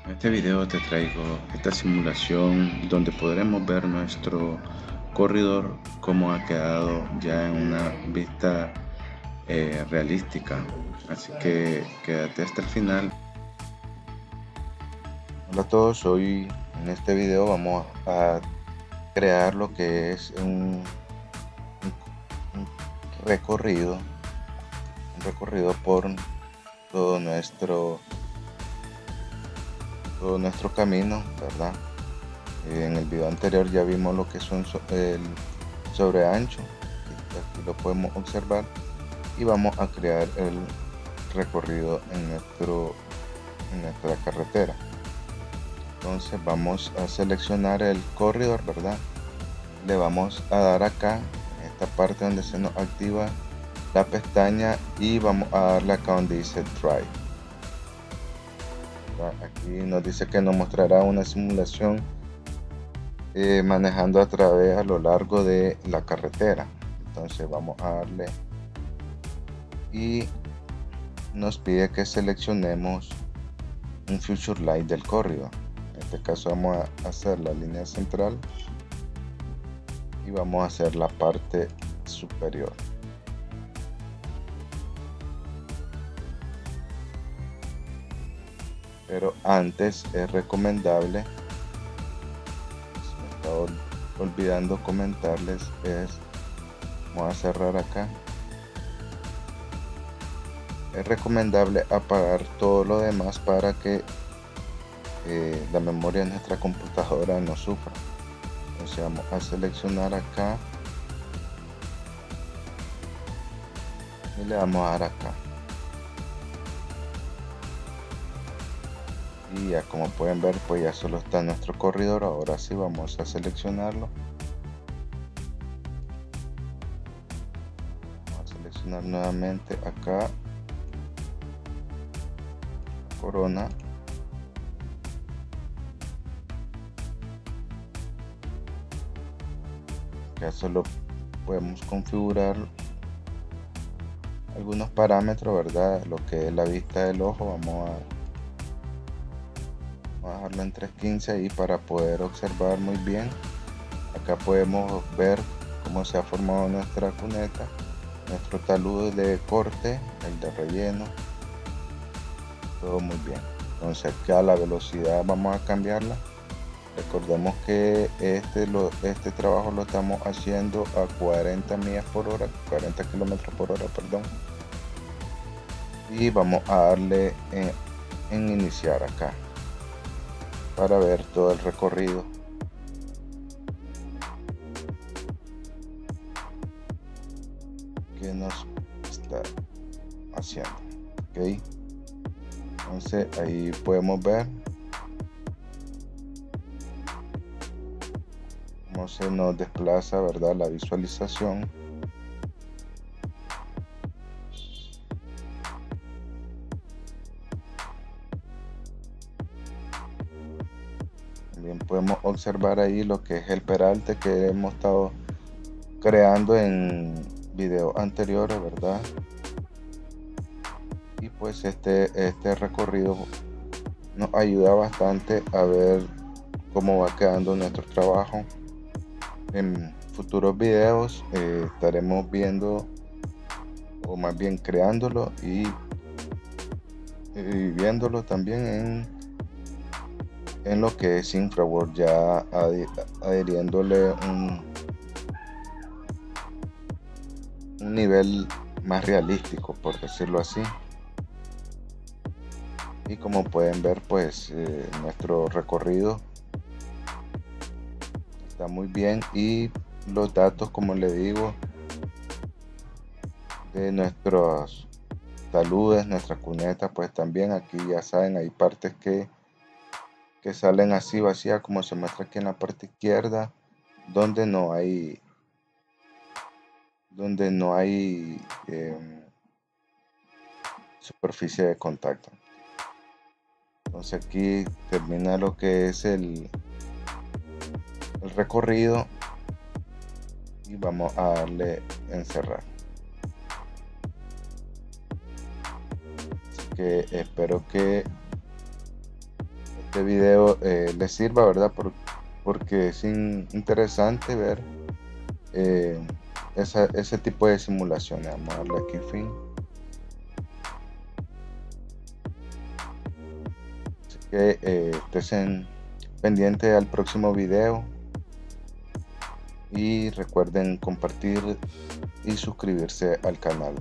En este video te traigo esta simulación donde podremos ver nuestro corredor cómo ha quedado ya en una vista realística. Así que quédate hasta el final. Hola a todos, hoy en este video vamos a crear lo que es un recorrido por todo nuestro camino, ¿verdad? En el video anterior ya vimos lo que son el sobreancho, aquí lo podemos observar, y vamos a crear el recorrido en nuestra carretera. Entonces vamos a seleccionar el corredor, ¿verdad? Le vamos a dar acá en esta parte donde se nos activa la pestaña y vamos a darle acá donde dice Drive. Aquí nos dice que nos mostrará una simulación manejando a lo largo de la carretera. Entonces vamos a darle y nos pide que seleccionemos un Future Light del corredor. En este caso vamos a hacer la línea central y vamos a hacer la parte superior. Pero antes es recomendable, me estaba olvidando comentarles, vamos a cerrar acá. Es recomendable apagar todo lo demás para que la memoria de nuestra computadora no sufra. Entonces vamos a seleccionar acá y le vamos a dar acá. Y ya como pueden ver, pues ya solo está nuestro corredor. Ahora sí vamos a seleccionarlo. Vamos a seleccionar nuevamente acá corona. Ya solo podemos configurar algunos parámetros, ¿verdad? Lo que es la vista del ojo, vamos a dejarlo en 315 ahí para poder observar muy bien. Acá podemos ver cómo se ha formado nuestra cuneta, nuestro talud de corte, el de relleno, todo muy bien. Entonces acá la velocidad vamos a cambiarla. Recordemos que este trabajo lo estamos haciendo a 40 millas por hora, 40 kilómetros por hora, perdón. Y vamos a darle en iniciar acá para ver todo el recorrido. Que nos está haciendo. Ok, entonces ahí podemos ver cómo se nos desplaza, ¿verdad? La visualización. También podemos observar ahí lo que es el peralte que hemos estado creando en videos anteriores, ¿verdad? Y pues este recorrido nos ayuda bastante a ver cómo va quedando nuestro trabajo. En futuros videos estaremos viendo, o más bien creándolo y viéndolo también en lo que es InfraWorld, ya adhiriéndole un nivel más realístico, por decirlo así. Y como pueden ver, pues nuestro recorrido está muy bien, y los datos, como le digo, de nuestros taludes, nuestra cuneta, pues también aquí ya saben, hay partes que salen así vacías, como se muestra aquí en la parte izquierda, donde no hay superficie de contacto. Entonces aquí termina lo que es el recorrido y vamos a darle en cerrar. Así que espero que este video les sirva, ¿verdad? Porque es interesante ver ese tipo de simulaciones. Vamos a darle aquí fin. Así que estén pendientes al próximo video y recuerden compartir y suscribirse al canal.